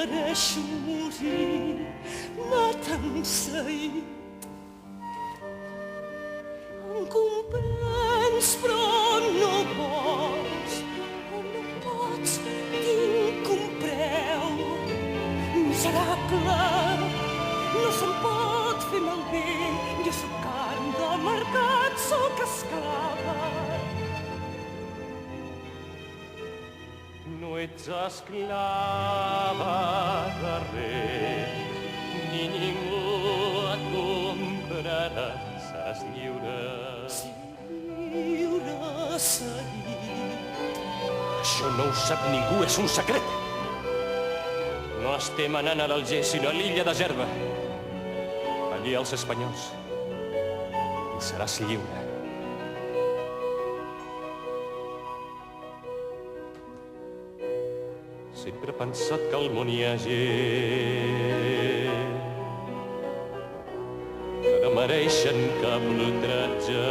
mereixo morir matant saït. Em comprens, però no pots, tinc un preu. Miserable, no se'n pot fer malbé. Jo sóc carn del mercat, sóc esclava. No ets esclava de res, ni ningú et comprarà. Seràs lliure. Lliure, seguit. Això no ho sap ningú, és un secret. No estem anant a l'Alger, sinó a l'illa de Gerba. Allí els espanyols. I seràs lliure. Sempre he pensat que al món hi ha gent que no mereixen cap l'ultratge.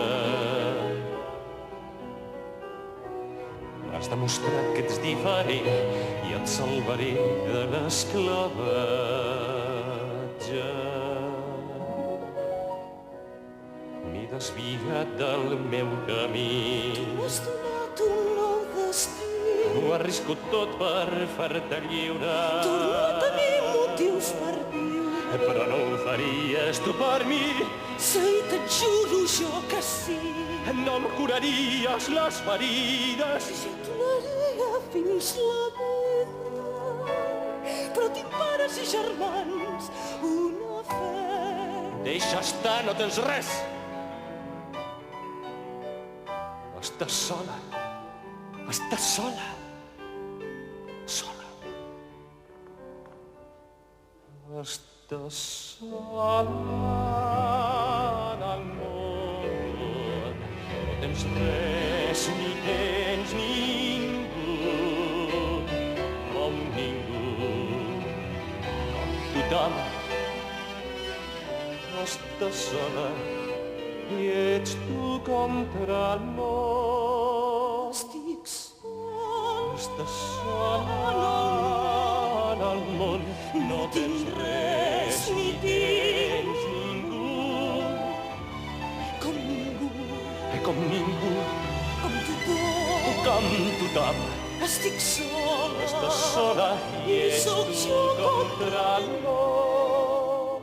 M'has demostrat que ets diferent i et salvaré de l'esclavatge. M'he desviat del meu camí. Tu m'has donat un nou destí. Ho arrisco tot per fer-te lliure. Torno a tenir motius per viure. Però no ho faries tu per mi. Sí, et juro jo que sí. No em curaries les ferides. Jo et donaria fins la vida. Però tinc pares i germans, una fe. Deixa estar, no tens res. Estàs sola. Estàs sola. Sola. Estàs sola en el món. No tens res ni tens ningú. Com ningú. Com tothom. Estàs sola i ets tu contra el món. Estic sola. Estàs sola en el món. No tens res ni tens ningú. Com ningú. Com ningú. Com tothom. Com tothom. Estic sola. Estàs sola i ets tu contra el món.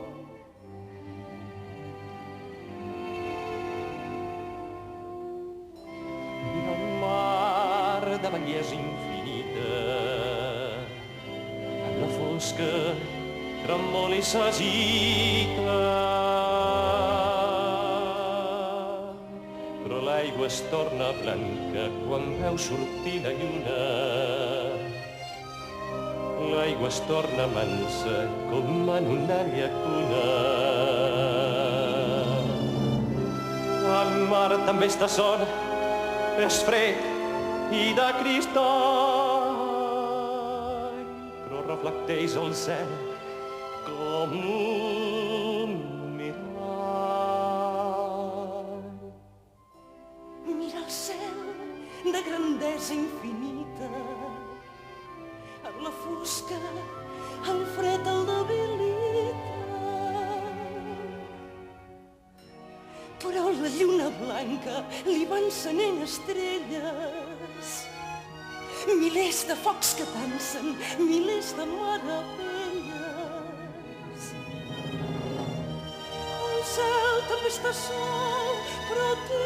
Mira el mar de bellesa infinita. En la fosca tremola i s'agita. Però l'aigua es torna blanca quan veu sortir la lluna. L'aigua es torna mansa com en una llacuna. El mar també està sol, és fred i de cristall, però reflecteix el cel com un mirall. Mira el cel de grandesa infinita, en la fosca, el fred el debilita. Però la lluna blanca li va encenent estrelles, milers de focs que dansen, milers de meravelles. El cel també està sol, però té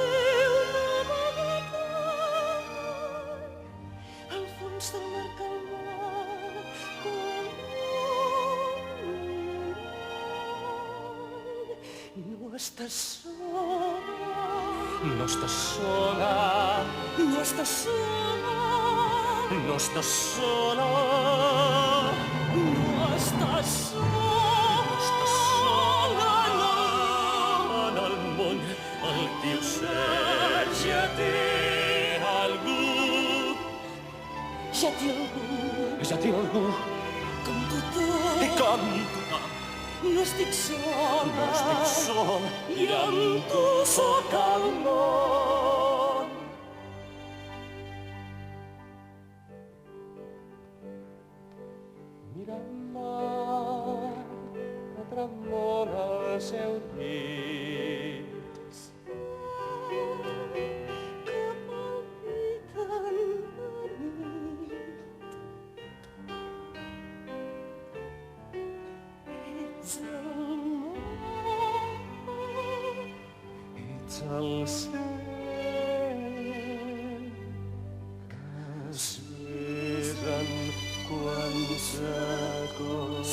una vaga clara. Al fons del mar calmat, com un mirall. No estàs sola. No estàs sola. No estàs sola. No estàs sola. No estàs sola. En el món el teu cel ja té algú. Ja té algú. Ja té algú. Com tothom. I com tothom. No estic sola. No estic sola. I amb tu sóc el món. Miramar que tremona el seu dit. Que palpiten de nit. Ets el mar, ets el cel que es besen quan s'acosta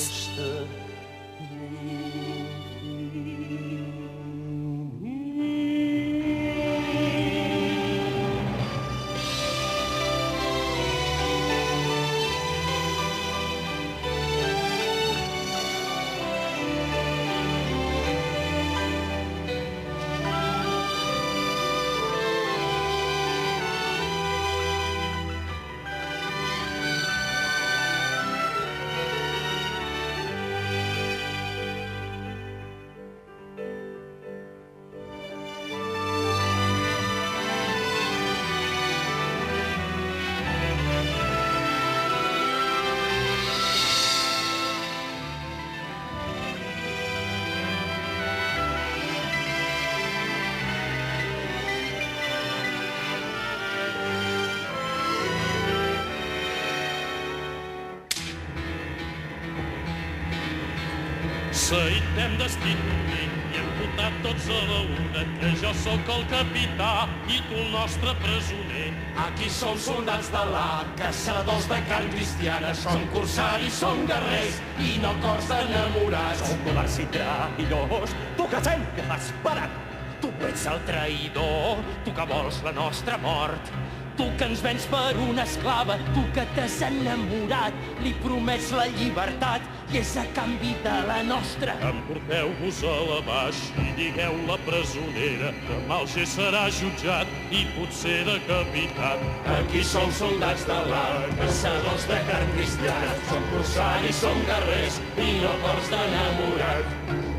Seguit hem destit i hem votat tots a la una que jo sóc el capità i tu el nostre presoner. Aquí som soldats de la, caçadors de carn cristiana, som corsaris, som guerrers i no cors enamorats. Som covards i traïdors, tu que sempre has parat. Tu ets el traïdor, tu que vols la nostra mort. Tu que ens vens per una esclava, tu que t'has enamorat, li promets la llibertat i és a canvi de la nostra. Emporteu-vos a la baix i digueu la presonera que Alger serà jutjat i potser decapitat. Aquí som soldats de la, caçadors de carn cristiana, som corsaris, som guerrers i no cors d'enamorat.